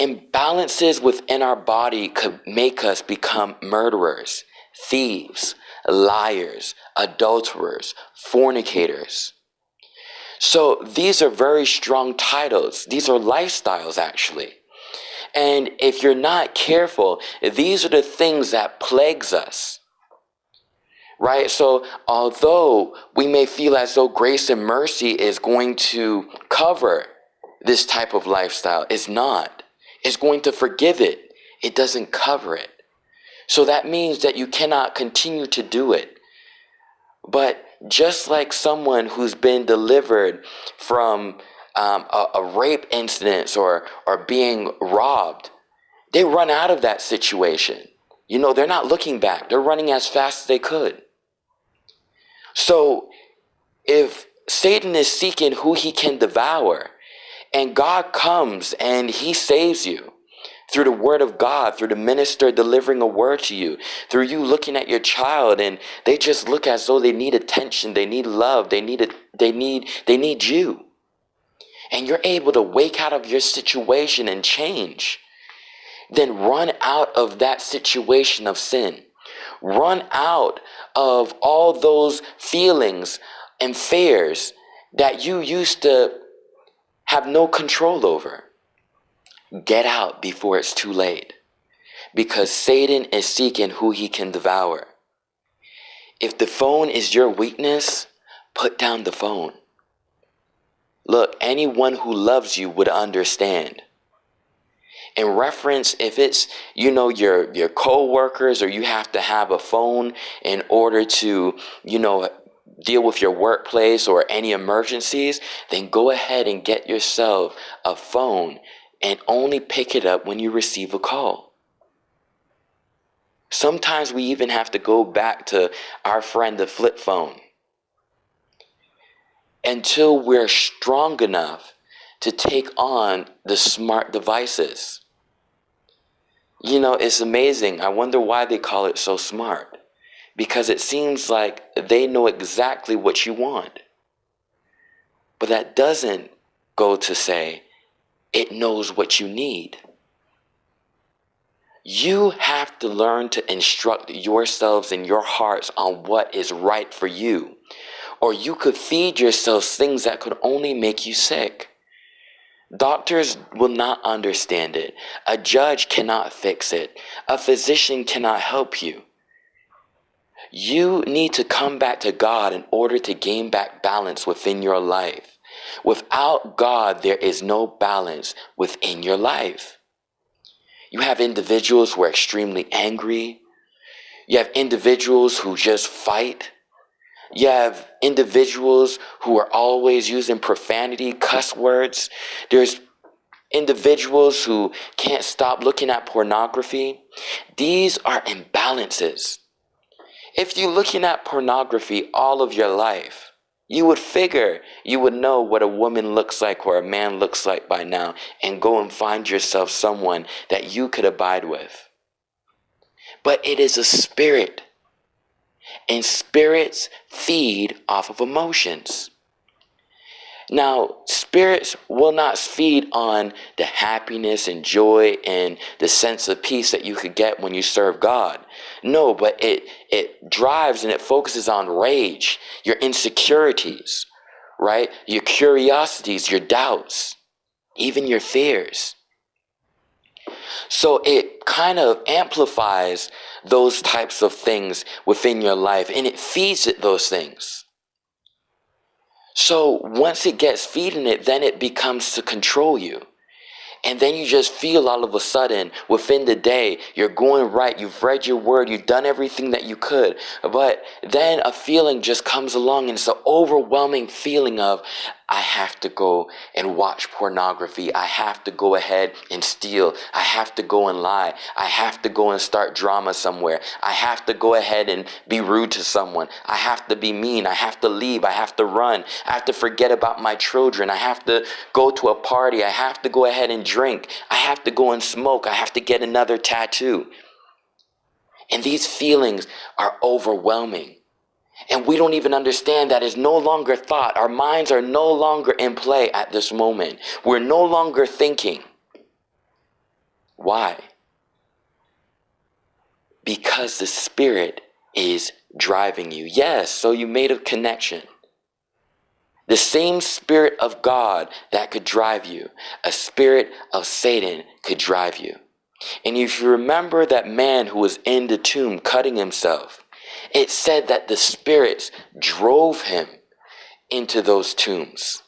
Imbalances within our body could make us become murderers, thieves, liars, adulterers, fornicators. So these are very strong titles. These are lifestyles, actually. And if you're not careful, these are the things that plagues us. Right? So although we may feel as though grace and mercy is going to cover this type of lifestyle, it's not. It's going to forgive it. It doesn't cover it. So that means that you cannot continue to do it. But just like someone who's been delivered from a rape incident or being robbed, they run out of that situation. They're not looking back. They're running as fast as they could. So if Satan is seeking who he can devour, and God comes and he saves you through the word of God, through the minister delivering a word to you, through you looking at your child and they just look as though they need attention, they need love, they need you. And you're able to wake out of your situation and change. Then run out of that situation of sin. Run out of all those feelings and fears that you used to have no control over. Get out before it's too late, because Satan is seeking who he can devour. If the phone is your weakness, put down the phone. Look, anyone who loves you would understand. In reference, if it's, your co-workers, or you have to have a phone in order to, deal with your workplace or any emergencies, then go ahead and get yourself a phone and only pick it up when you receive a call. Sometimes we even have to go back to our friend, the flip phone, until we're strong enough to take on the smart devices. It's amazing. I wonder why they call it so smart. Because it seems like they know exactly what you want. But that doesn't go to say it knows what you need. You have to learn to instruct yourselves and your hearts on what is right for you. Or you could feed yourselves things that could only make you sick. Doctors will not understand it. A judge cannot fix it. A physician cannot help you. You need to come back to God in order to gain back balance within your life. Without God, there is no balance within your life. You have individuals who are extremely angry. You have individuals who just fight. You have individuals who are always using profanity, cuss words. There's individuals who can't stop looking at pornography. These are imbalances. If you're looking at pornography all of your life, you would figure you would know what a woman looks like or a man looks like by now and go and find yourself someone that you could abide with. But it is a spirit. And spirits feed off of emotions. Now, spirits will not feed on the happiness and joy and the sense of peace that you could get when you serve God. No, but it drives and it focuses on rage, your insecurities, right? Your curiosities, your doubts, even your fears. So it kind of amplifies those types of things within your life, and it feeds it those things. So once it gets feeding it, then it becomes to control you. And then you just feel all of a sudden within the day, you're going right, you've read your word, you've done everything that you could. But then a feeling just comes along, and it's an overwhelming feeling of, I have to go and watch pornography. I have to go ahead and steal. I have to go and lie. I have to go and start drama somewhere. I have to go ahead and be rude to someone. I have to be mean. I have to leave. I have to run. I have to forget about my children. I have to go to a party. I have to go ahead and drink. I have to go and smoke. I have to get another tattoo. And these feelings are overwhelming. And we don't even understand that it's no longer thought. Our minds are no longer in play at this moment. We're no longer thinking. Why? Because the Spirit is driving you. Yes, so you made a connection. The same Spirit of God that could drive you, a spirit of Satan could drive you. And if you remember that man who was in the tomb cutting himself, it said that the spirits drove him into those tombs,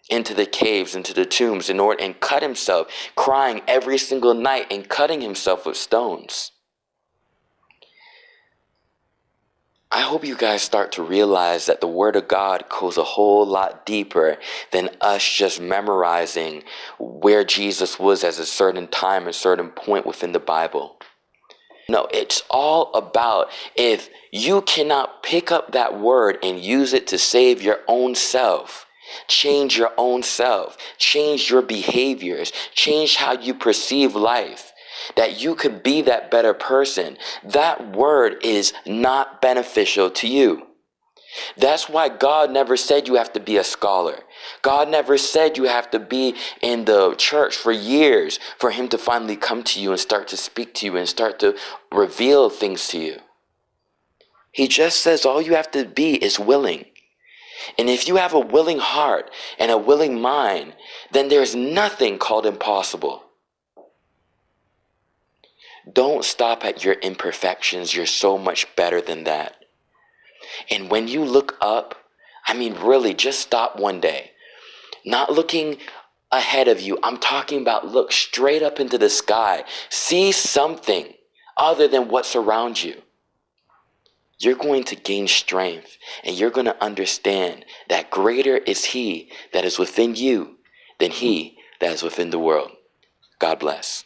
into the caves, into the tombs, and cut himself, crying every single night and cutting himself with stones. I hope you guys start to realize that the Word of God goes a whole lot deeper than us just memorizing where Jesus was at a certain time, a certain point within the Bible. No, it's all about if you cannot pick up that word and use it to save your own self, change your own self, change your behaviors, change how you perceive life, that you could be that better person, that word is not beneficial to you. That's why God never said you have to be a scholar. God never said you have to be in the church for years for him to finally come to you and start to speak to you and start to reveal things to you. He just says all you have to be is willing. And if you have a willing heart and a willing mind, then there's nothing called impossible. Don't stop at your imperfections. You're so much better than that. And when you look up, really, just stop one day. Not looking ahead of you. I'm talking about look straight up into the sky. See something other than what's around you. You're going to gain strength, and you're going to understand that greater is He that is within you than he that is within the world. God bless.